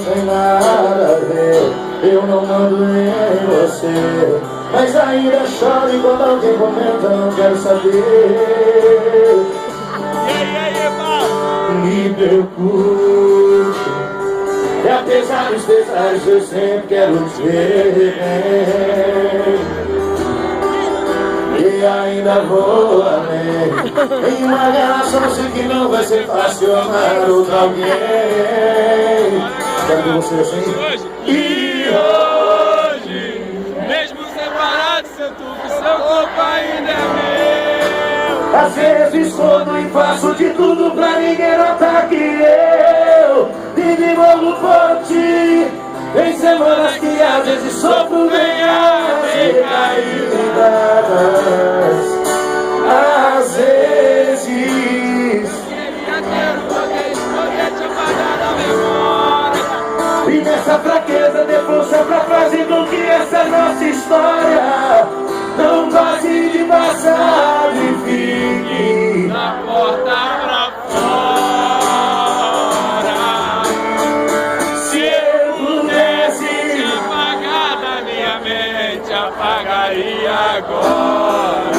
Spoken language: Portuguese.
tem nada a ver. Eu não mando em você, mas ainda choro quando alguém comenta, não quero saber. Me preocupo, e apesar dos pesares eu sempre quero te ver bem. E ainda vou além. Em uma relação sei que não vai ser fácil amar outra alguém. Quero ver você assim. E hoje, mesmo separado, sinto que seu corpo ainda é meu. Às vezes escondo e faço de tudo pra ninguém notar que eu vivo envolvo por ti. Tem semanas que às vezes sofro bem as recaídas. Às vezes Queria ter o poder de te apagar da memória. e nessa fraqueza dê força pra fazer com que essa nossa história não passe de passado e fique Da porta pra fora. Se eu pudesse Te apagar da minha mente, apagaria agora.